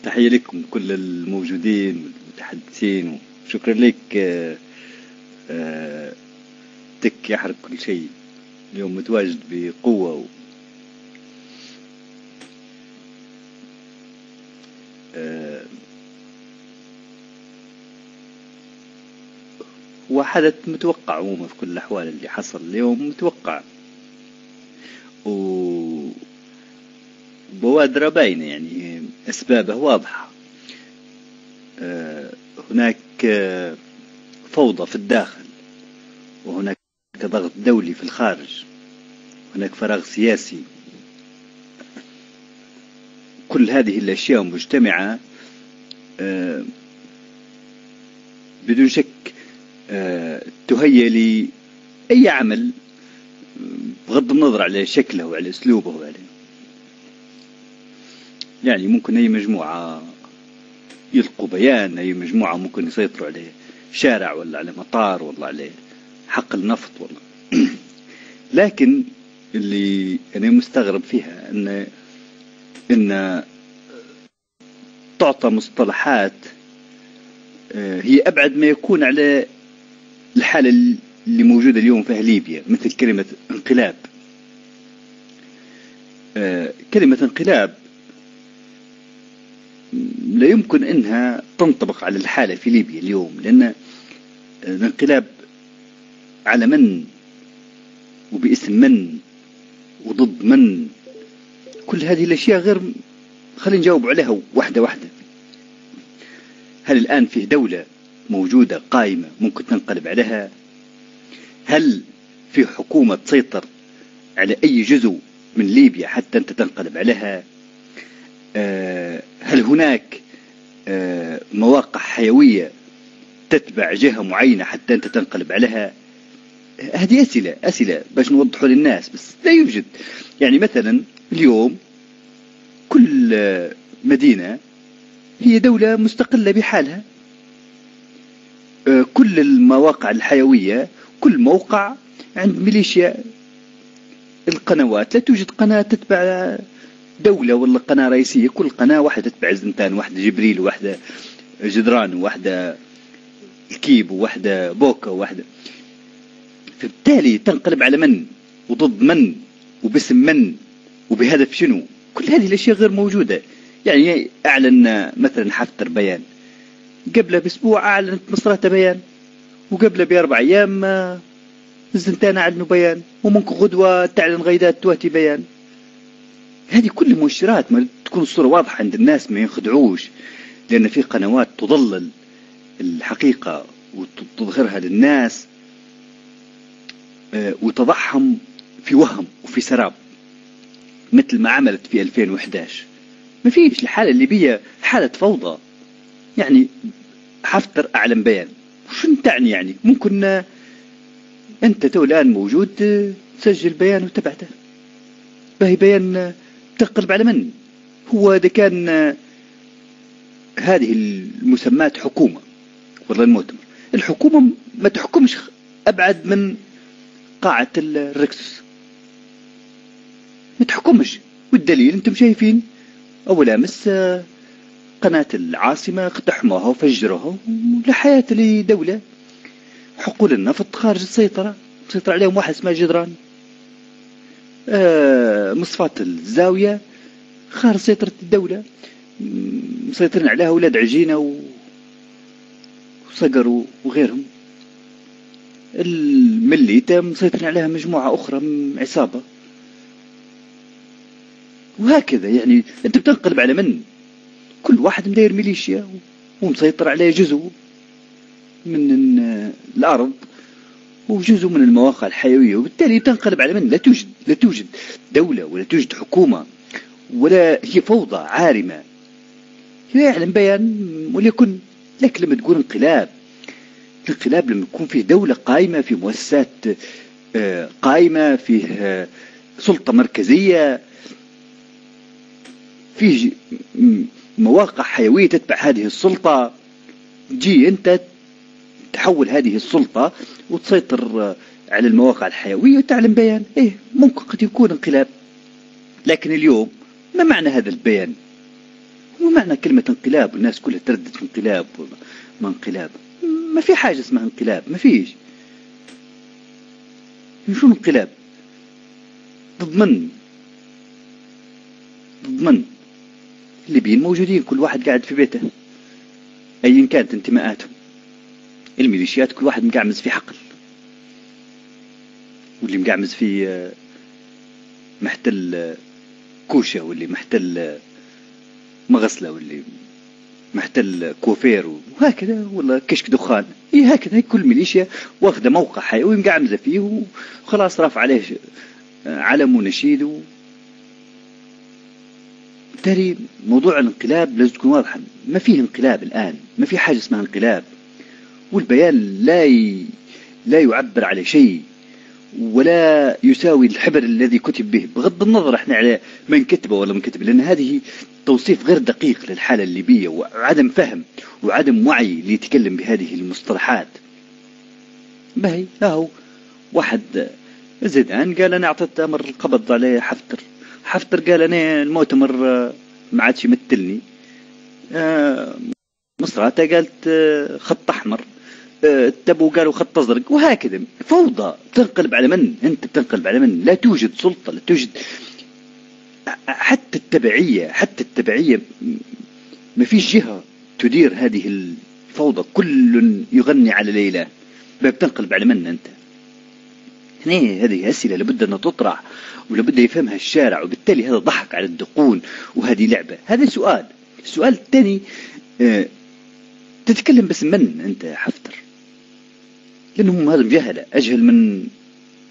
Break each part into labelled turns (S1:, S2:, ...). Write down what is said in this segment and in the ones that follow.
S1: تحية لكم كل الموجودين والمتحدثين، وشكرا لك. تك يحرق كل شيء اليوم، متواجد بقوة هو حدث متوقع عموما في كل الأحوال. اللي حصل اليوم متوقع وبوادر باينة، يعني أسبابه واضحة. هناك فوضى في الداخل، وهناك ضغط دولي في الخارج، هناك فراغ سياسي. كل هذه الأشياء مجتمعة بدون شك تهيأ لي أي عمل، بغض النظر على شكله وعلى أسلوبه وعلى، يعني ممكن أي مجموعة يلقوا بيان، أي مجموعة ممكن يسيطروا على شارع ولا على مطار ولا على حقل نفط ولا لكن اللي أنا مستغرب فيها إن تعطى مصطلحات هي أبعد ما يكون على الحالة اللي موجودة اليوم في ليبيا، مثل كلمة انقلاب. كلمة انقلاب لا يمكن أنها تنطبق على الحالة في ليبيا اليوم، لأن الانقلاب على من وباسم من وضد من، كل هذه الأشياء غير. خلينا نجاوب عليها واحدة واحدة. هل الآن فيه دولة موجودة قائمة ممكن تنقلب عليها؟ هل في حكومة تسيطر على أي جزء من ليبيا حتى أنت تنقلب عليها؟ هل هناك مواقع حيوية تتبع جهة معينة حتى أنت تنقلب عليها؟ هذه أسئلة باش نوضحوا للناس، بس لا يوجد. يعني مثلا اليوم كل مدينة هي دولة مستقلة بحالها. كل المواقع الحيوية، كل موقع عند ميليشيا. القنوات لا توجد قناة تتبع دولة ولا قناة رئيسية، كل قناة واحدة تتبع زنتان، واحدة جبريل، وواحدة جدران، وواحدة الكيب، وواحدة بوكا، وواحدة. فبالتالي تنقلب على من وضد من وباسم من وبهدف شنو؟ كل هذه الأشياء غير موجودة. يعني أعلن مثلا حفتر بيان، قبله بأسبوع أعلنت مصراتة بيان، وقبله ب4 أيام الزنتان أعلنوا بيان، وممكن غدوة تعلن غيدات تواتي بيان. هذه كل مؤشرات ما تكون الصورة واضحة عند الناس، ما ينخدعوش، لأن في قنوات تضلل الحقيقة وتظهرها للناس وتضعهم في وهم وفي سراب، مثل ما عملت في 2011. ما فيش. الحالة الليبية حالة فوضى. يعني حفتر أعلن بيان، شو تعني؟ يعني ممكن أنت تو الآن موجود تسجل بيان وتبعته، باهي بيان تقلب على من؟ هو إذا كان هذه المسمات حكومة والله المؤتمر، الحكومة ما تحكمش أبعد من قاعة الركسوس، ما تحكمش. والدليل أنتم شايفين أول أمس قناة العاصمة اقتحموها وفجروها، لا حياة لدولة. حقول النفط خارج السيطرة، مسيطر عليهم واحد اسمه جدران. مصفات الزاوية خارج سيطرة الدولة، مسيطرين عليها أولاد عجينة وصقر وغيرهم. المليتة مسيطرين عليها مجموعة أخرى عصابة، وهكذا. يعني أنت بتنقلب على من؟ كل واحد مدير ميليشيا ومسيطر عليه جزء من الأرض وجزء من المواقع الحيوية، وبالتالي تنقلب على من؟ لا توجد دولة ولا توجد حكومة، ولا هي فوضى عارمة. هي يعلن بيان وليكن. لكن لما تقول انقلاب، الانقلاب لما يكون فيه دولة قائمة، في مؤسسات قائمة، فيه سلطة مركزية، فيه مواقع حيوية تتبع هذه السلطة، جي أنت تحول هذه السلطة وتسيطر على المواقع الحيوية وتعلن بيان. ممكن قد يكون انقلاب. لكن اليوم ما معنى هذا البيان؟ وما معنى كلمة انقلاب والناس كلها تردد في انقلاب ما انقلاب؟ ما في حاجة اسمها انقلاب، ما فيش. شو انقلاب؟ ضد من؟ ضد من؟ الليبيين موجودين كل واحد قاعد في بيته أيا كانت انتماءاتهم. الميليشيات كل واحد مقعمز في حقل، واللي مقعمز في محتل كوشة، واللي محتل مغسلة، واللي محتل كوفير، وهكذا، ولا كشك دخان. هي هكذا كل ميليشيا واخذة موقع حيوي مقعمزة فيه وخلاص رافع عليه علم ونشيد ترى موضوع الانقلاب لازم تكون واضحة. ما فيه انقلاب الآن، ما في حاجة اسمها انقلاب، والبيان لا يعبر على شيء ولا يساوي الحبر الذي كتب به، بغض النظر احنا على من كتبه ولا من كتبه، لأن هذه توصيف غير دقيق للحالة الليبية وعدم فهم وعدم وعي اللي يتكلم بهذه المصطلحات. باهي هاو واحد زيدان قال أنا أعطيت أمر القبض عليه حفتر قال أنا المؤتمر ما عادش يمثلني. مصراتة قالت خط أحمر، تبوا قالوا خط أزرق، وهكذا فوضى. تنقلب على من؟ أنت بتنقلب على من؟ لا توجد سلطة، لا توجد حتى التبعية ما فيش جهة تدير هذه الفوضى، كل يغني على ليلى. بتنقلب على من أنت؟ هذه أسئلة لابد أن تطرح ولابد يفهمها الشارع، وبالتالي هذا ضحك على الدقون وهذه لعبة. هذا سؤال. السؤال الثاني، تتكلم باسم من أنت حفتر؟ لأنهم هذا جهلة، أجهل من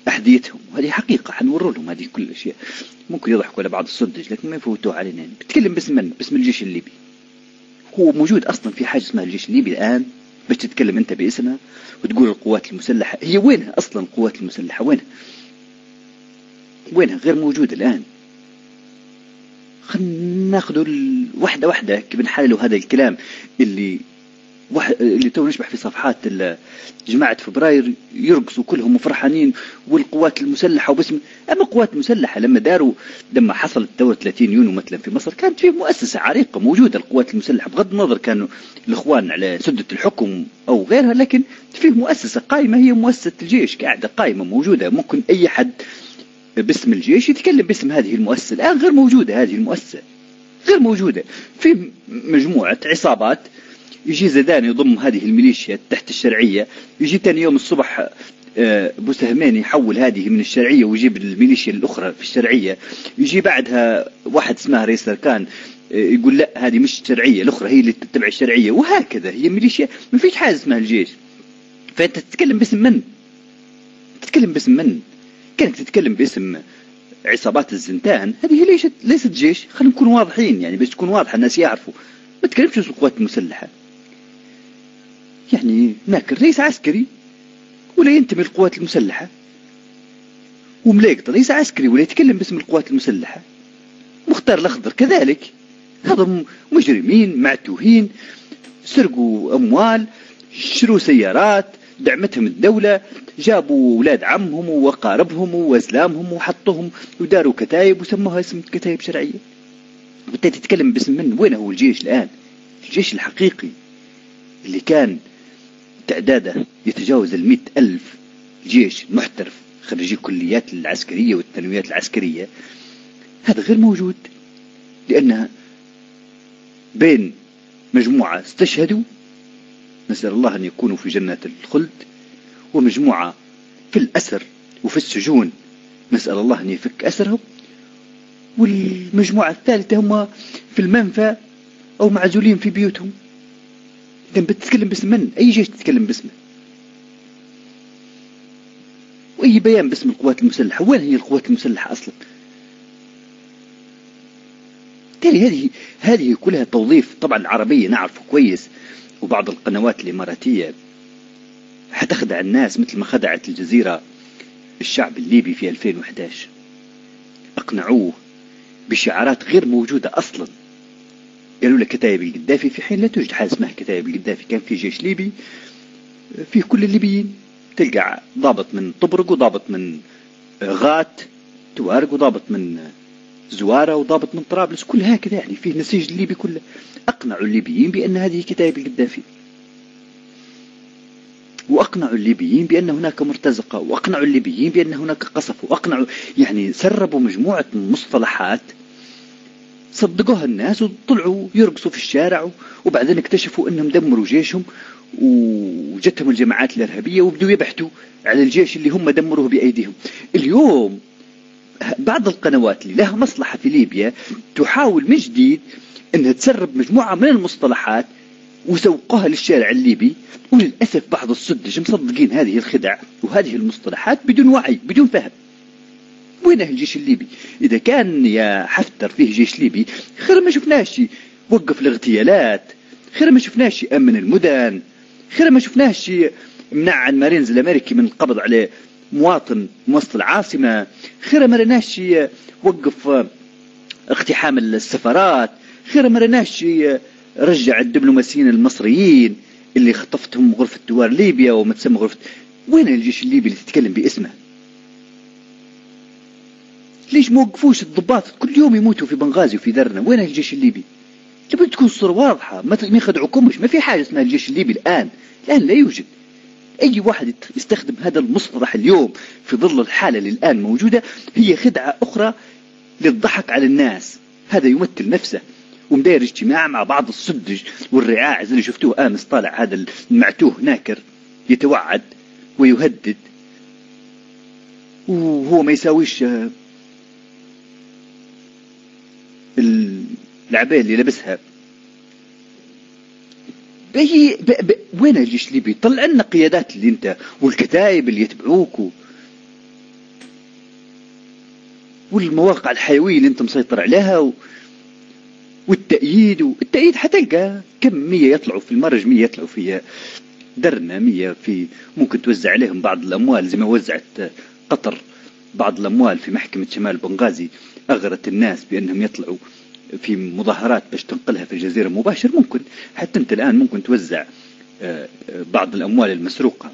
S1: أحذيتهم، وهذه حقيقة حنوروا لهم هذه كل الأشياء. ممكن يضحكوا على بعض السذج لكن ما يفوتوه علينا. بتتكلم باسم من؟ باسم الجيش الليبي. هو موجود أصلا في حاجة اسمها الجيش الليبي الآن؟ باش تتكلم أنت باسمها وتقول القوات المسلحة؟ هي وينها أصلا القوات المسلحة؟ وينها؟ غير موجودة الآن. خلنا ناخذ واحدة واحدة كيف نحللوا هذا الكلام اللي تو نشبح في صفحات جماعة فبراير يرقصوا كلهم وفرحانين والقوات المسلحة وباسم. أما القوات المسلحة لما حصلت ثورة 30 يونيو مثلا في مصر كانت فيه مؤسسة عريقة موجودة. القوات المسلحة بغض النظر كانوا الإخوان على سدة الحكم أو غيرها، لكن فيه مؤسسة قائمة، هي مؤسسة الجيش قاعدة قائمة موجودة. ممكن أي حد باسم الجيش يتكلم باسم هذه المؤسسة. الآن غير موجودة هذه المؤسسة، غير موجودة. في مجموعة عصابات، يجي زيدان يضم هذه الميليشيا تحت الشرعية، يجي تاني يوم الصبح بوسهمين يحول هذه من الشرعية ويجيب الميليشيا الأخرى في الشرعية، يجي بعدها واحد اسمها رئيس أركان يقول لا هذه مش الشرعية، الأخرى هي اللي تتبع الشرعية، وهكذا. هي ميليشيا، ما فيش حاجة اسمها الجيش. فأنت تتكلم باسم من؟ تتكلم باسم من؟ كانك تتكلم باسم عصابات الزنتان، هذه ليست جيش. خلينا نكون واضحين يعني باش تكون واضحة الناس يعرفوا. ما تتكلمش باسم القوات المسلحة. يعني ناكر رئيس عسكري ولا ينتمي للقوات المسلحة، وملاقط رئيس عسكري ولا يتكلم باسم القوات المسلحة. مختار الأخضر كذلك، هذا مجرمين معتوهين، سرقوا أموال، شروا سيارات دعمتهم الدولة، جابوا أولاد عمهم وقاربهم وأزلامهم وحطوهم وداروا كتايب وسموها اسم كتايب شرعية. وبالتالي تتكلم باسم من؟ وين هو الجيش الآن؟ الجيش الحقيقي اللي كان تعداده يتجاوز 100,000 جيش محترف خريجي الكليات العسكرية والثانويات العسكرية، هذا غير موجود. لأنها بين مجموعة استشهدوا، نسأل الله أن يكونوا في جنة الخلد، ومجموعة في الأسر وفي السجون، نسأل الله أن يفك أسرهم، والمجموعة الثالثة هم في المنفى أو معزولين في بيوتهم. إذن بتتكلم باسم من؟ أي جيش تتكلم باسمه؟ وأي بيان باسم القوات المسلحة؟ وين هي القوات المسلحة أصلا؟ بالتالي هذه كلها توظيف. طبعا العربية نعرفه كويس، وبعض القنوات الإماراتية حتخدع الناس مثل ما خدعت الجزيرة الشعب الليبي في 2011. أقنعوه بشعارات غير موجودة أصلا. قالوا لك كتائب القذافي، في حين لا توجد حاجة اسمها كتائب القذافي. كان في جيش ليبي فيه كل الليبيين، تلقى ضابط من طبرق وضابط من غات توارق وضابط من زوارة وضابط من طرابلس، كل هكذا يعني فيه نسيج الليبي كله. أقنعوا الليبيين بأن هذه كتائب القذافي، وأقنعوا الليبيين بأن هناك مرتزقة، وأقنعوا الليبيين بأن هناك قصف، وأقنعوا يعني سربوا مجموعة مصطلحات صدقوها الناس وطلعوا يرقصوا في الشارع، وبعدين اكتشفوا أنهم دمروا جيشهم وجتهم الجماعات الإرهابية وبدوا يبحثوا على الجيش اللي هم دمروه بأيديهم. اليوم بعض القنوات اللي لها مصلحة في ليبيا تحاول من جديد أنها تسرب مجموعة من المصطلحات وسوقها للشارع الليبي، وللأسف بعض السذج مصدقين هذه الخدع وهذه المصطلحات بدون وعي بدون فهم. وينه الجيش الليبي؟ إذا كان يا حفتر فيه جيش ليبي، خير ما شفناش وقف الاغتيالات، خير ما شفناش يأمن المدن، خير ما شفناش منع عن مارينز الأمريكي من القبض على مواطن موسط العاصمة، خير ما رناش وقف اقتحام السفارات، خير ما رناش رجع الدبلوماسيين المصريين اللي خطفتهم غرفة دوار ليبيا وما تسمى غرفة. وين الجيش الليبي اللي تتكلم باسمه؟ ليش ما وقفوش الضباط كل يوم يموتوا في بنغازي وفي درنا؟ وين الجيش الليبي؟ لابد تكون الصورة واضحة، ما يخدعوكمش. ما في حاجة اسمها الجيش الليبي الآن لا يوجد. أي واحد يستخدم هذا المصطلح اليوم في ظل الحالة اللي الآن موجودة هي خدعة أخرى للضحك على الناس. هذا يمثل نفسه ومداير اجتماع مع بعض السدج والرعاع زي اللي شفتوه آمس طالع هذا المعتوه ناكر يتوعد ويهدد وهو ما يساويش العباية اللي لبسها. وين الجيش الليبي؟ طلع لنا قيادات اللي انت والكتائب اللي يتبعوك والمواقع الحيوية اللي انت مسيطر عليها والتأييد حتلقى كم 100 يطلعوا في المرج، 100 يطلعوا في درنا، 100 في ممكن توزع عليهم بعض الأموال زي ما وزعت قطر بعض الأموال في محكمة شمال بنغازي، أغرت الناس بأنهم يطلعوا في مظاهرات باش تنقلها في الجزيرة مباشر. ممكن حتى أنت الآن ممكن توزع بعض الأموال المسروقة،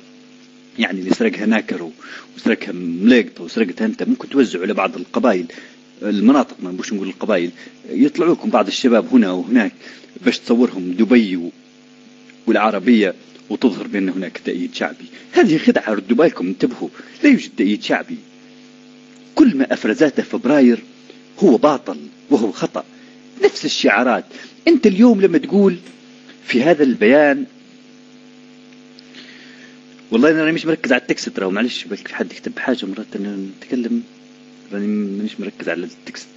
S1: يعني اللي سرقها ناكر وسرقها مليقطة وسرقتها أنت، ممكن توزعوا على بعض القبائل المناطق، ما نبوش نقول القبائل، يطلعوا لكم بعض الشباب هنا وهناك باش تصورهم دبي والعربية وتظهر بأن هناك تأييد شعبي. هذه خدعة، ردوا بالكم انتبهوا، لا يوجد تأييد شعبي. كل ما أفرزته فبراير هو باطل وهو خطأ. نفس الشعارات. أنت اليوم لما تقول في هذا البيان، والله أنا مش مركز على التكست، ترى معلش بلكي حد يكتب حاجة مرات أنا نتكلم راني مش مركز على التكست.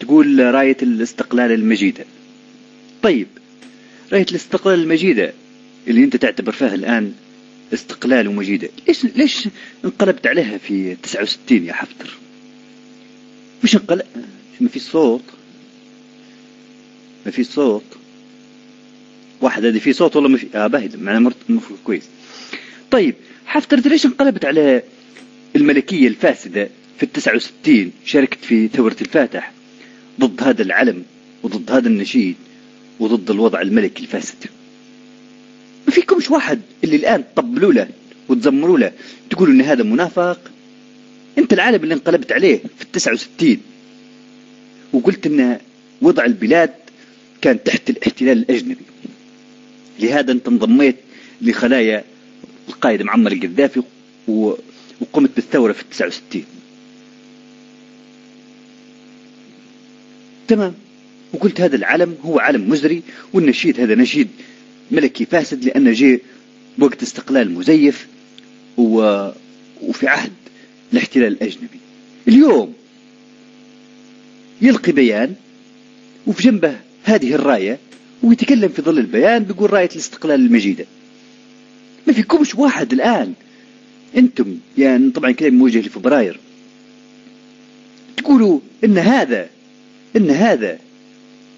S1: تقول راية الاستقلال المجيدة. طيب راية الاستقلال المجيدة اللي أنت تعتبر فيها الآن استقلال ومجيدة، ليش انقلبت عليها في 69 يا حفتر؟ مش انقلب، ما في صوت، ما في صوت واحد هذه في صوت والله ما في باهي معنا المفروض كويس. طيب حفتر ليش انقلبت على الملكية الفاسدة في 69؟ شاركت في ثورة الفاتح ضد هذا العلم وضد هذا النشيد وضد الوضع الملكي الفاسد. ما فيكمش واحد اللي الآن تطبلوا له وتزمروا له تقولوا ان هذا منافق. انت العالم اللي انقلبت عليه في 69 وقلت ان وضع البلاد كان تحت الاحتلال الأجنبي، لهذا انت انضميت لخلايا القائد معمر القذافي وقمت بالثورة في 69. تمام. وقلت هذا العلم هو علم مزري والنشيد هذا نشيد ملكي فاسد لأنه جاء وقت استقلال مزيف وفي عهد الاحتلال الأجنبي. اليوم يلقي بيان وفي جنبه هذه الراية ويتكلم في ظل البيان بيقول راية الاستقلال المجيدة. ما فيكمش واحد الآن أنتم يعني طبعا كلام موجه لفبراير تقولوا إن هذا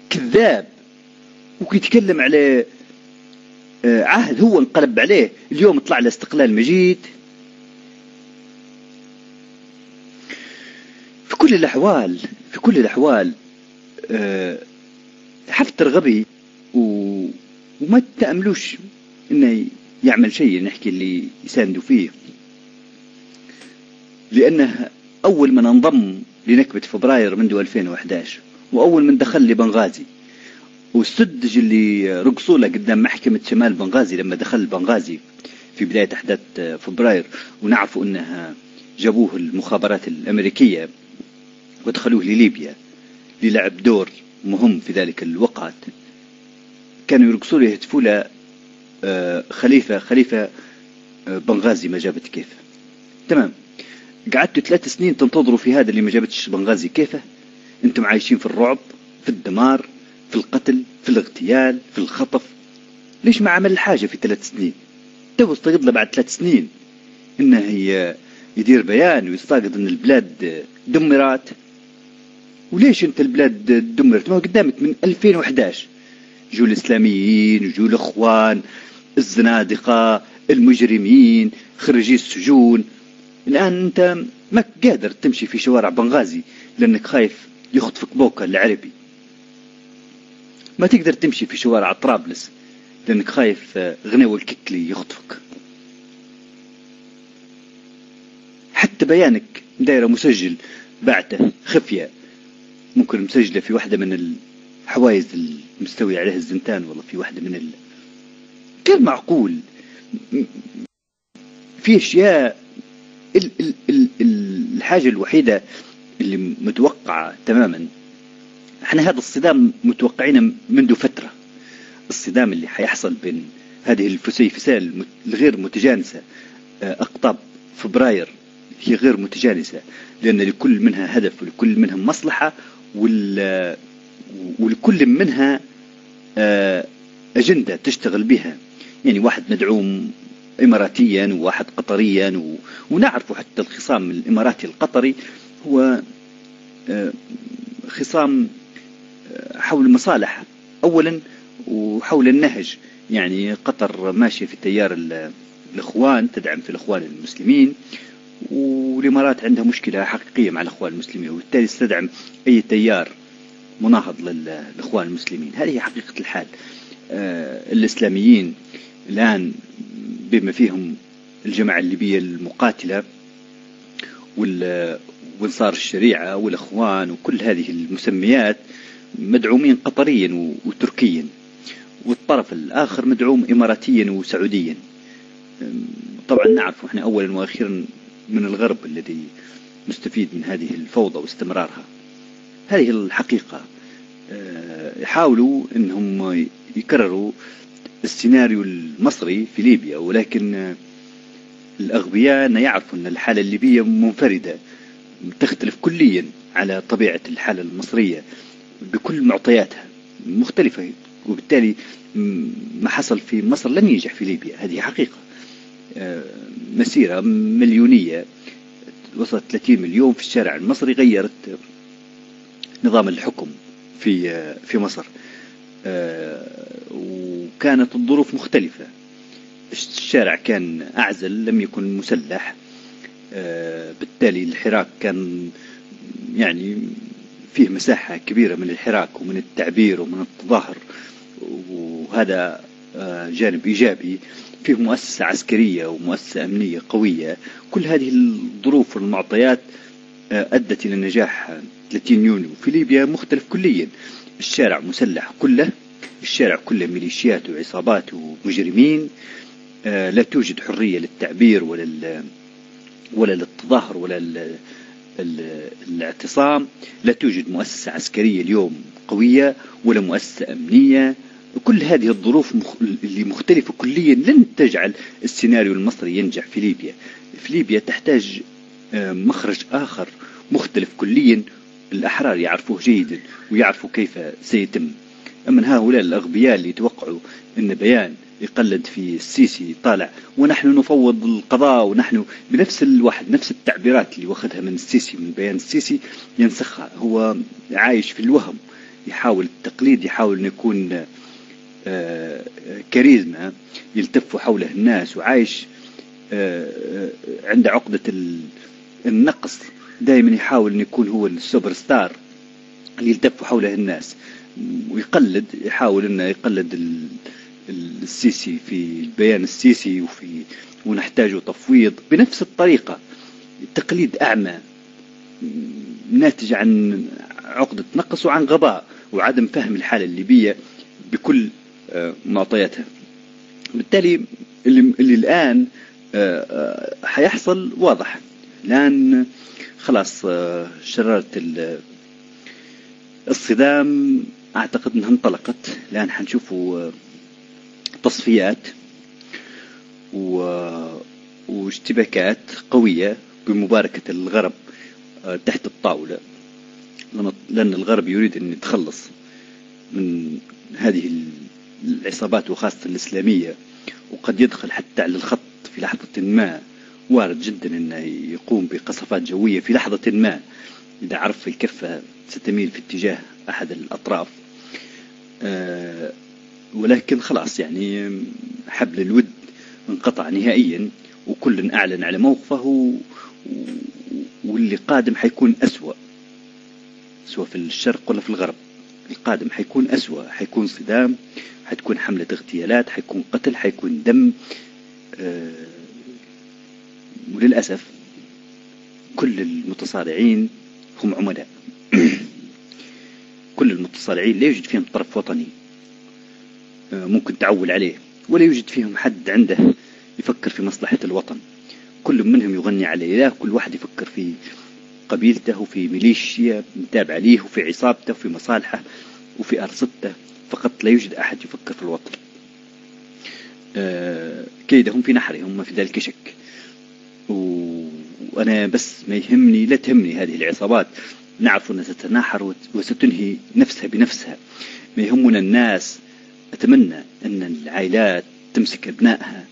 S1: كذاب ويتكلم على عهد هو انقلب عليه، اليوم طلع الاستقلال مجيد. في كل الأحوال حفتر غبي وما تأملوش إنه يعمل شيء نحكي اللي يساندوا فيه، لأنه أول من انضم لنكبة فبراير منذ 2011، وأول من دخل لبنغازي، والسدج اللي رقصوا له قدام محكمة شمال بنغازي لما دخل بنغازي في بداية أحداث فبراير، ونعرفوا أنها جابوه المخابرات الأمريكية ودخلوه لليبيا للعب دور مهم في ذلك الوقت. كانوا يرقصوا له يهتفوا له خليفة خليفة بنغازي ما جابت كيفه. تمام، قعدتوا 3 سنين تنتظروا في هذا اللي ما جابتش بنغازي كيفه. انتم عايشين في الرعب، في الدمار، في القتل، في الاغتيال، في الخطف. ليش ما عمل حاجة في 3 سنين؟ تو استيقظ له بعد 3 سنين انه يدير بيان ويستيقظ ان البلاد دمرت. وليش انت البلاد دمرت؟ ما قدامك من 2011 جو الاسلاميين وجو الاخوان الزنادقة المجرمين خرجي السجون. الان انت ما قادر تمشي في شوارع بنغازي لانك خايف يخطفك بوكا العربي. ما تقدر تمشي في شوارع طرابلس لانك خايف غنيو الككلي يخطفك. حتى بيانك دايرة مسجل بعته خفية، ممكن مسجلة في واحدة من الحوايز المستوي عليها الزنتان، والله في واحدة من غير معقول. في اشياء الحاجة الوحيدة اللي متوقعة تماما، احنا هذا الصدام متوقعين منذ فترة. الصدام اللي حيحصل بين هذه الفسيفساء الغير متجانسة، أقطاب فبراير هي غير متجانسة، لأن لكل منها هدف ولكل منها مصلحة ولكل منها أجندة تشتغل بها. يعني واحد مدعوم إماراتيا وواحد قطريا، ونعرف حتى الخصام الإماراتي القطري هو خصام حول المصالح أولا وحول النهج. يعني قطر ماشية في تيار الإخوان، تدعم في الإخوان المسلمين، والإمارات عندها مشكلة حقيقية مع الإخوان المسلمين، وبالتالي تدعم أي تيار مناهض للإخوان المسلمين. هذه حقيقة الحال. الإسلاميين الآن بما فيهم الجماعة الليبية المقاتلة وانصار الشريعة والإخوان وكل هذه المسميات مدعومين قطريا وتركيا، والطرف الآخر مدعوم إماراتيا وسعوديا. طبعا نعرف احنا أولا وأخيرا من الغرب الذي مستفيد من هذه الفوضى واستمرارها. هذه الحقيقة. يحاولوا أنهم يكرروا السيناريو المصري في ليبيا، ولكن الأغبياء يعرفوا أن الحالة الليبية منفردة تختلف كليا على طبيعة الحالة المصرية بكل معطياتها مختلفة، وبالتالي ما حصل في مصر لن ينجح في ليبيا. هذه حقيقة. مسيرة مليونية وصلت 30 مليون في الشارع المصري غيرت نظام الحكم في مصر، وكانت الظروف مختلفة. الشارع كان أعزل، لم يكن مسلح، بالتالي الحراك كان يعني فيه مساحة كبيرة من الحراك ومن التعبير ومن التظاهر، وهذا جانب إيجابي. فيه مؤسسة عسكرية ومؤسسة أمنية قوية. كل هذه الظروف والمعطيات أدت إلى نجاح 30 يونيو في ليبيا مختلف كليا. الشارع مسلح كله، الشارع كله ميليشيات وعصابات ومجرمين. لا توجد حرية للتعبير ولا للتظاهر ولا الاعتصام. لا توجد مؤسسة عسكرية اليوم قوية ولا مؤسسة أمنية. كل هذه الظروف اللي مختلفة كليا لن تجعل السيناريو المصري ينجح في ليبيا. في ليبيا تحتاج مخرج آخر مختلف كليا، الأحرار يعرفوه جيدا ويعرفوا كيف سيتم. أما هؤلاء الأغبياء اللي يتوقعوا أن بيان يقلد في السيسي طالع ونحن نفوض القضاء، ونحن بنفس الواحد نفس التعبيرات اللي واخذها من السيسي من بيان السيسي ينسخها. هو عايش في الوهم، يحاول التقليد، يحاول أن يكون كاريزما يلتف حوله الناس، وعايش عند عقدة النقص. دائما يحاول أن يكون هو السوبر ستار اللي يلتف حوله الناس، ويقلد، يحاول أنه يقلد السيسي في البيان السيسي ونحتاج تفويض بنفس الطريقة. تقليد أعمى ناتج عن عقدة نقص وعن غباء وعدم فهم الحالة الليبية بكل معطياتها. بالتالي اللي الآن حيحصل واضح. الآن خلاص شرارة الصدام أعتقد أنها انطلقت. الآن حنشوفوا تصفيات واشتباكات قوية بمباركة الغرب تحت الطاولة، لأن الغرب يريد أن يتخلص من هذه العصابات وخاصة الإسلامية، وقد يدخل حتى على الخط في لحظة ما. وارد جدا أنه يقوم بقصفات جوية في لحظة ما إذا عرف الكفة ستميل في اتجاه أحد الأطراف. ولكن خلاص يعني حبل الود انقطع نهائيا، وكل أعلن على موقفه، واللي قادم حيكون أسوأ، سواء في الشرق ولا في الغرب. القادم حيكون أسوأ، حيكون صدام، حتكون حملة اغتيالات، حيكون قتل، حيكون دم. وللأسف كل المتصارعين هم عملاء. كل المتصارعين لا يوجد فيهم طرف وطني ممكن تعول عليه، ولا يوجد فيهم حد عنده يفكر في مصلحة الوطن. كل منهم يغني على إله، كل واحد يفكر في قبيلته وفي ميليشيا متابع ليه وفي عصابته وفي مصالحه وفي أرصدته فقط. لا يوجد أحد يفكر في الوطن. كيدهم في نحرهم ما في ذلك شك. وأنا بس ما يهمني، لا تهمني هذه العصابات، نعرف أنها ستتناحر وستنهي نفسها بنفسها. ما يهمنا الناس. أتمنى أن العائلات تمسك أبنائها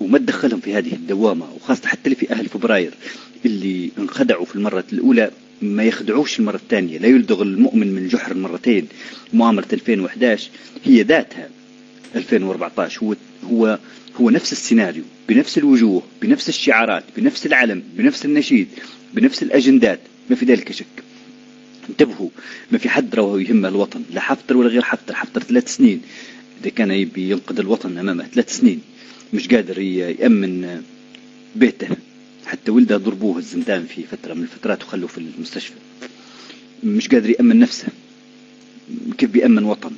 S1: وما تدخلهم في هذه الدوامة، وخاصة حتى اللي في أهل فبراير اللي انخدعوا في المرة الأولى ما يخدعوش المرة الثانية. لا يلدغ المؤمن من جحر مرتين. مؤامرة 2011 هي ذاتها 2014. هو نفس السيناريو، بنفس الوجوه، بنفس الشعارات، بنفس العلم، بنفس النشيد، بنفس الأجندات، ما في ذلك شك. انتبهوا، ما في حد رواه يهمه الوطن، لا حفتر ولا غير حفتر. حفتر 3 سنين إذا كان يبي ينقذ الوطن أمامه، 3 سنين مش قادر يأمن بيته. حتى ولده ضربوه الزندان في فترة من الفترات وخلوه في المستشفى. مش قادر يأمن نفسه، كيف بيأمن وطن؟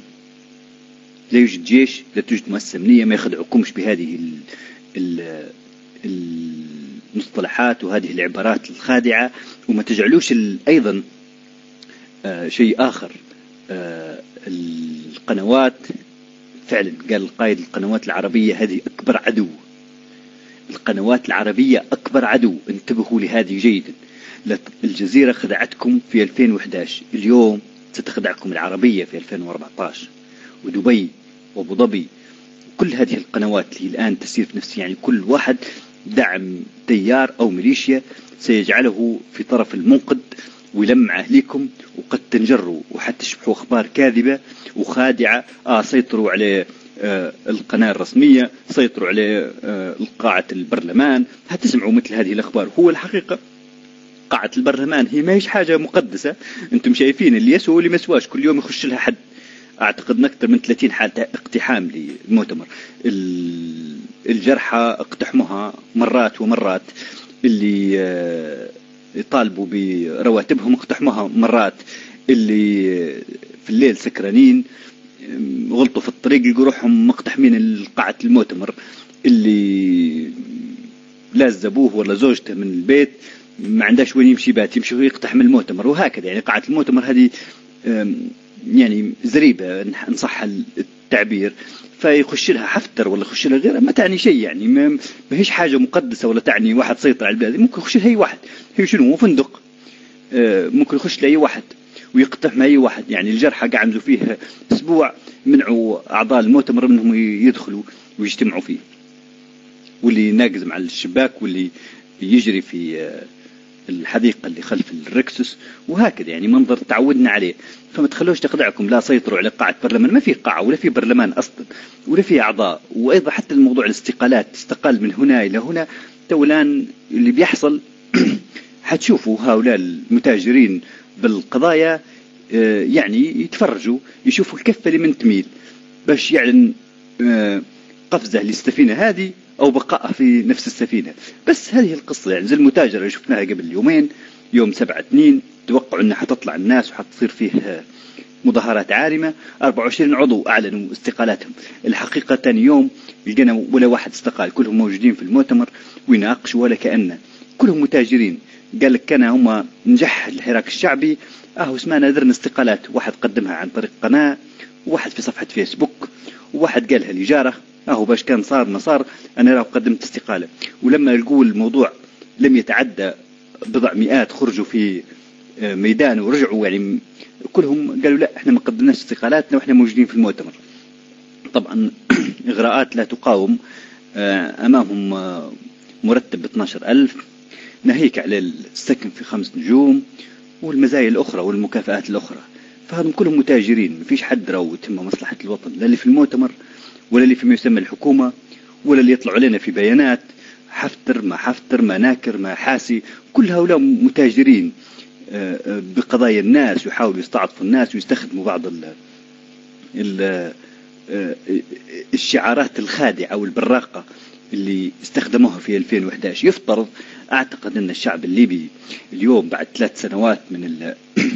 S1: لا يوجد جيش، لا توجد مؤسسة أمنية. ما يخدعكمش بهذه المصطلحات وهذه العبارات الخادعة. وما تجعلوش أيضا شيء آخر. القنوات فعلا قال القائد، القنوات العربية هذه أكبر عدو. القنوات العربية أكبر عدو، انتبهوا لهذه جيدا. الجزيرة خدعتكم في 2011، اليوم ستخدعكم العربية في 2014. ودبي وابو ظبي، كل هذه القنوات اللي الآن تسير في نفس، يعني كل واحد دعم تيار أو ميليشيا سيجعله في طرف المنقذ ويلمع لكم، وقد تنجروا وحتشبحوا أخبار كاذبة وخادعة. سيطروا على القناة الرسمية، سيطروا على قاعة البرلمان. هتسمعوا مثل هذه الأخبار. هو الحقيقة قاعة البرلمان هي ما هيش حاجة مقدسة. انتم شايفين اللي يسوى واللي مسواش كل يوم يخش لها حد. اعتقد أكثر من 30 حالة اقتحام للمؤتمر. الجرحى اقتحموها مرات ومرات، اللي يطالبوا برواتبهم اقتحموها مرات، اللي في الليل سكرانين غلطوا في الطريق يلقوا روحهم مقتحمين قاعة المؤتمر، اللي لاز ابوه ولا زوجته من البيت ما عندهاش وين يمشي بات يمشي يقتحم المؤتمر. وهكذا يعني قاعة المؤتمر هذه يعني زريبة إن صح التعبير. فيخش لها حفتر ولا يخش لها غيرها ما تعني شيء، يعني ما هيش حاجة مقدسة ولا تعني واحد سيطر على البلاد. ممكن يخش لها أي واحد، هي شنو مو فندق، ممكن يخش لأي واحد ويقتحم أي واحد. يعني الجرحى قعمزوا فيه أسبوع، منعوا أعضاء المؤتمر منهم يدخلوا ويجتمعوا فيه، واللي ناقز مع الشباك واللي يجري في الحديقة اللي خلف الركسوس. وهكذا يعني منظر تعودنا عليه. فما تخلوش تخدعكم. لا سيطروا على قاعة برلمان، ما في قاعة ولا في برلمان أصلا ولا في أعضاء. وأيضا حتى الموضوع الاستقالات، استقال من هنا إلى هنا. تولان اللي بيحصل حتشوفوا هؤلاء المتاجرين بالقضايا يعني يتفرجوا يشوفوا الكفة لمن تميل باش يعلن قفزة للسفينة هذه أو بقاء في نفس السفينة. بس هذه القصة يعني زي المتاجر اللي شفناها قبل يومين يوم 7/2 توقعوا أنها حتطلع الناس وحتصير فيه مظاهرات عارمة. 24 عضو أعلنوا استقالاتهم. الحقيقة ثاني يوم لقينا ولا واحد استقال، كلهم موجودين في المؤتمر ويناقشوا ولا كأنه كلهم متاجرين. قال لك كان هم نجح الحراك الشعبي، اسمعنا درنا استقالات، واحد قدمها عن طريق قناة، وواحد في صفحة فيسبوك، وواحد قالها لجارة، باش كان صار ما صار أنا راه قدمت استقالة. ولما لقوا الموضوع لم يتعدى بضع مئات خرجوا في ميدان ورجعوا، يعني كلهم قالوا لا احنا ما قدمناش استقالاتنا واحنا موجودين في المؤتمر. طبعا إغراءات لا تقاوم، أمامهم مرتب 12,000، ناهيك على السكن في 5 نجوم والمزايا الأخرى والمكافآت الأخرى. فهذم كلهم متاجرين، ما فيش حد راهو تهم مصلحة الوطن، لا اللي في المؤتمر ولا اللي فيما يسمى الحكومة ولا اللي يطلعوا لنا في بيانات حفتر ما ناكر ما حاسي. كل هؤلاء متاجرين بقضايا الناس، ويحاولوا يستعطفوا الناس ويستخدموا بعض الشعارات الخادعة والبراقة اللي استخدموها في 2011. يفترض أعتقد أن الشعب الليبي اليوم بعد 3 سنوات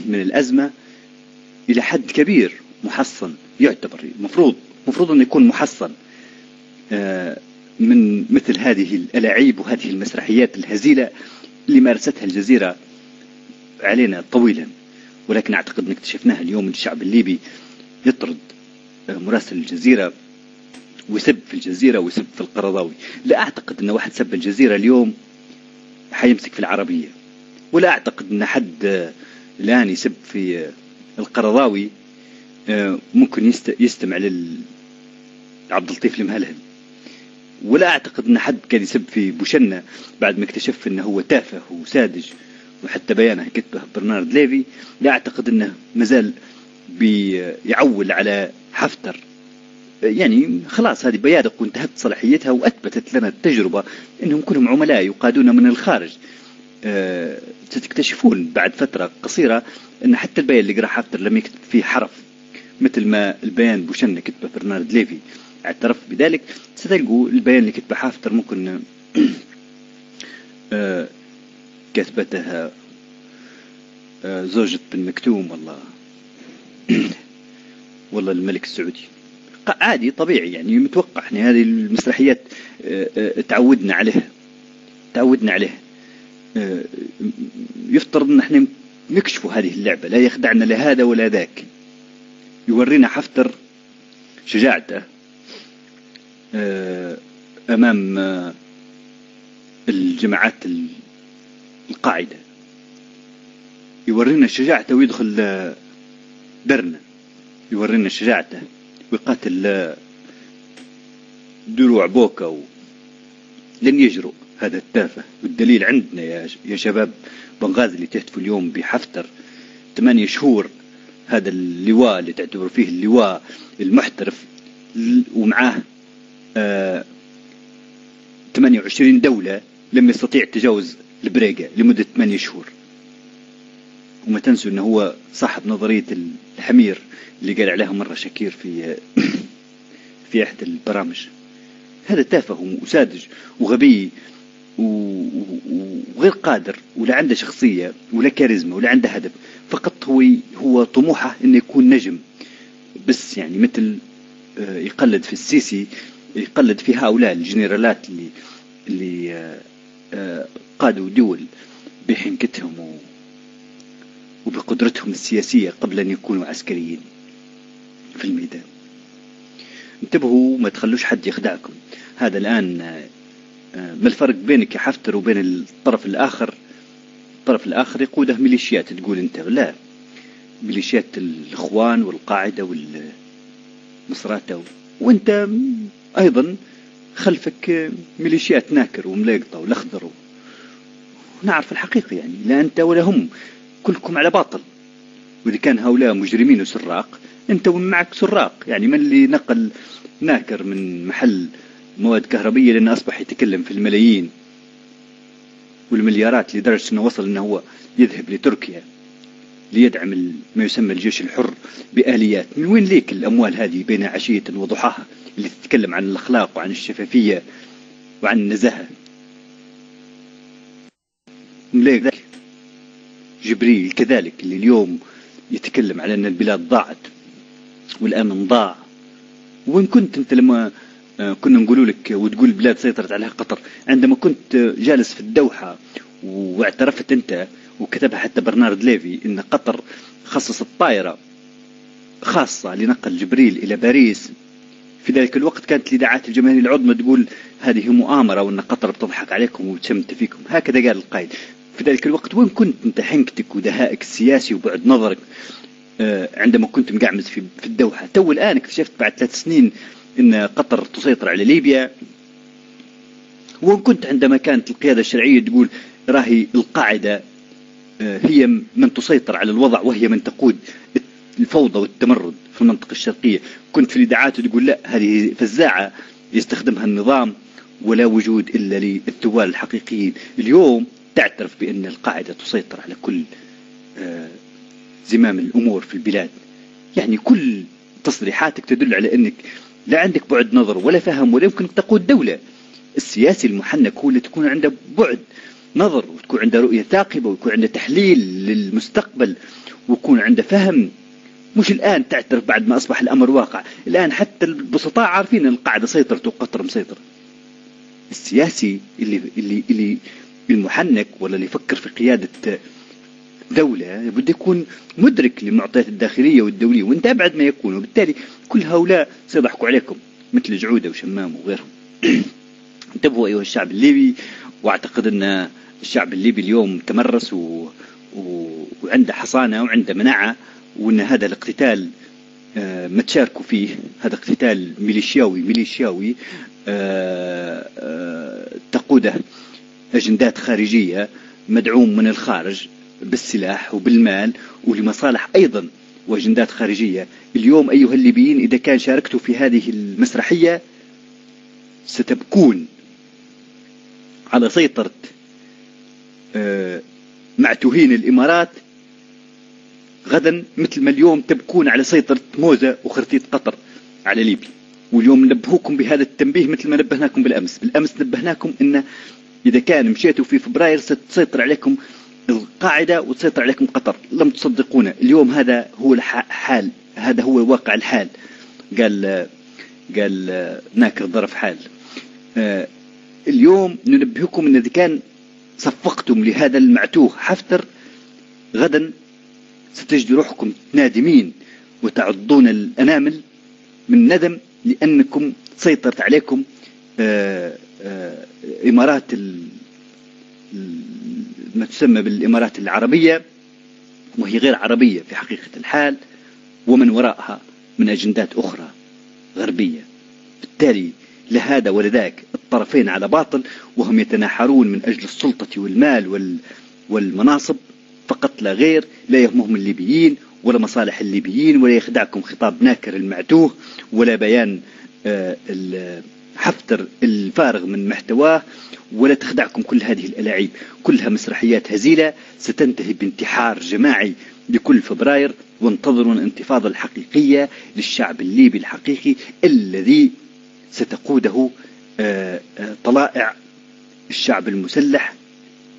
S1: من الأزمة إلى حد كبير محصن، يعتبر مفروض أن يكون محصن من مثل هذه الألاعيب وهذه المسرحيات الهزيلة اللي مارستها الجزيرة علينا طويلا. ولكن أعتقد أن اكتشفناها اليوم أن الشعب الليبي يطرد مراسل الجزيرة ويسب في الجزيرة ويسب في القرضاوي. لا أعتقد أن واحد سب الجزيرة اليوم حيمسك في العربية، ولا أعتقد أن حد الآن يسب في القرضاوي ممكن يستمع لعبد اللطيف المهلهل، ولا أعتقد أن حد كان يسب في بوشنة بعد ما اكتشف أنه هو تافه وساذج وحتى بيانه كتبه برنارد ليفي. لا أعتقد أنه مازال بيعول على حفتر. يعني خلاص هذه بيادق وانتهت صلاحيتها، وأثبتت لنا التجربة أنهم كلهم عملاء يقادون من الخارج. ستكتشفون بعد فترة قصيرة أن حتى البيان اللي قرأ حفتر لم يكتب فيه حرف مثل ما البيان بوشنة كتبه برنارد ليفي اعترف بذلك. ستلقوا البيان اللي كتبه حفتر ممكن كتبتها زوجة بن مكتوم والله الملك السعودي. عادي طبيعي، يعني متوقع. احنا هذه المسرحيات تعودنا عليها. يفترض ان احنا نكشفوا هذه اللعبة، لا يخدعنا لا هذا ولا ذاك. يورينا حفتر شجاعته امام الجماعات القاعدة، يورينا شجاعته ويدخل درنا، يورينا شجاعته ويقاتل دروع بوكا لن يجرؤ هذا التافه. والدليل عندنا يا شباب بنغازي اللي تهتفوا اليوم بحفتر 8 شهور، هذا اللواء اللي تعتبر فيه اللواء المحترف، ومعاه 28 دولة لم يستطيع تجاوز البريقة لمدة 8 شهور. وما تنسوا أنه هو صاحب نظرية الحمير اللي قال عليها مرة شكير في أحد البرامج. هذا تافه وساذج وغبي وغير قادر، ولا عنده شخصية ولا كاريزما ولا عنده هدف. فقط هو طموحه أنه يكون نجم بس، يعني مثل يقلد في السيسي، يقلد في هؤلاء الجنرالات اللي قادوا دول بحنكتهم وبقدرتهم السياسية قبل أن يكونوا عسكريين في الميدان. انتبهوا ما تخلوش حد يخدعكم. هذا الآن ما الفرق بينك يا حفتر وبين الطرف الآخر؟ الطرف الآخر يقوده ميليشيات، تقول أنت لا، ميليشيات الإخوان والقاعدة والمصراتة، وأنت أيضا خلفك ميليشيات ناكر ومليقطة والأخضر. ونعرف الحقيقة، يعني لا أنت ولا هم، كلكم على باطل. وإذا كان هؤلاء مجرمين وسراق، أنت ومعك سراق. يعني من اللي نقل ناكر من محل مواد كهربية لأنه أصبح يتكلم في الملايين والمليارات، لدرجة أنه وصل أنه هو يذهب لتركيا ليدعم ما يسمى الجيش الحر بآليات. من وين ليك الأموال هذه بين عشية وضحاها اللي تتكلم عن الأخلاق وعن الشفافية وعن النزاهة؟ مليك ذلك جبريل كذلك اللي اليوم يتكلم على أن البلاد ضاعت والأمن ضاع. وين كنت أنت لما كنا نقول لك وتقول البلاد سيطرت عليها قطر؟ عندما كنت جالس في الدوحة واعترفت أنت وكتبها حتى برنارد ليفي أن قطر خصصت طائرة خاصة لنقل جبريل إلى باريس. في ذلك الوقت كانت الإذاعات الجماهيرية العظمى تقول هذه مؤامرة وأن قطر بتضحك عليكم وتشمت فيكم. هكذا قال القائد. في ذلك الوقت وين كنت أنت حنكتك ودهائك السياسي وبعد نظرك عندما كنت مقعمز في الدوحة؟ تو الآن اكتشفت بعد 3 سنين أن قطر تسيطر على ليبيا. وين كنت عندما كانت القيادة الشرعية تقول راهي القاعدة هي من تسيطر على الوضع وهي من تقود الفوضى والتمرد في المنطقة الشرقية؟ كنت في الإذاعات تقول لا هذه فزاعة يستخدمها النظام ولا وجود إلا للثوال الحقيقيين. اليوم تعترف بأن القاعدة تسيطر على كل زمام الأمور في البلاد. يعني كل تصريحاتك تدل على أنك لا عندك بعد نظر ولا فهم ولا يمكنك تقود دولة. السياسي المحنك هو اللي تكون عنده بعد نظر وتكون عنده رؤية ثاقبة ويكون عنده تحليل للمستقبل ويكون عنده فهم. مش الآن تعترف بعد ما أصبح الأمر واقع. الآن حتى البسطاء عارفين أن القاعدة سيطرت وقطر مسيطر. السياسي اللي المحنك ولا اللي يفكر في قيادة دولة بده يكون مدرك للمعطيات الداخلية والدولية وانت أبعد ما يكون. وبالتالي كل هؤلاء سيضحكوا عليكم مثل جعودة وشمام وغيرهم. انتبهوا أيها الشعب الليبي. واعتقد أن الشعب الليبي اليوم تمرس وعنده حصانة وعنده مناعة وأن هذا الاقتتال ما تشاركوا فيه. هذا اقتتال ميليشياوي تقوده أجندات خارجية مدعوم من الخارج بالسلاح وبالمال ولمصالح أيضا وأجندات خارجية. اليوم أيها الليبيين إذا كان شاركتوا في هذه المسرحية ستبكون على سيطرة معتوهين الإمارات غدا مثل ما اليوم تبكون على سيطرة موزة وخرتيت قطر على ليبيا. واليوم نبهوكم بهذا التنبيه مثل ما نبهناكم بالأمس نبهناكم أن إذا كان مشيتوا في فبراير ستسيطر عليكم القاعدة وتسيطر عليكم قطر. لم تصدقونا. اليوم هذا هو الحال. هذا هو واقع الحال. قال ناكر ظرف حال. اليوم ننبهكم أن إذا كان صفقتم لهذا المعتوه حفتر غدا ستجدوا روحكم نادمين وتعضون الأنامل من ندم لأنكم سيطرت عليكم إمارات ما تسمى بالإمارات العربية وهي غير عربية في حقيقة الحال ومن وراءها من أجندات أخرى غربية. بالتالي لهذا ولذاك الطرفين على باطل وهم يتناحرون من أجل السلطة والمال والمناصب فقط لا غير. لا يهمهم الليبيين ولا مصالح الليبيين ولا يخدعكم خطاب ناكر المعتوه ولا بيان حفتر الفارغ من محتواه ولا تخدعكم كل هذه الألاعيب. كلها مسرحيات هزيلة ستنتهي بانتحار جماعي لكل فبراير. وانتظروا الانتفاضة الحقيقية للشعب الليبي الحقيقي الذي ستقوده طلائع الشعب المسلح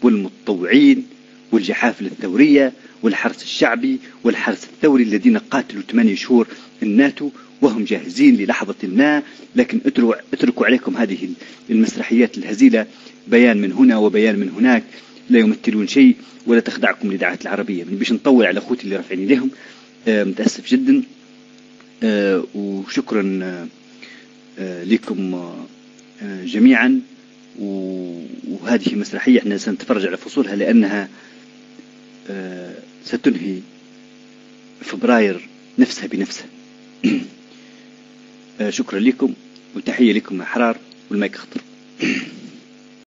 S1: والمتطوعين والجحافل الثورية والحرس الشعبي والحرس الثوري الذين قاتلوا 8 شهور الناتو وهم جاهزين للحظة ما. لكن اتركوا عليكم هذه المسرحيات الهزيلة بيان من هنا وبيان من هناك لا يمثلون شيء ولا تخدعكم الإذاعات العربية. من بيش نطول على أخوتي اللي رافعين لهم متأسف جدا. وشكرا لكم جميعا. وهذه مسرحية احنا سنتفرج على فصولها لأنها ستنهي فبراير نفسها بنفسها. شكرا لكم وتحية لكم أحرار والمايك خطر.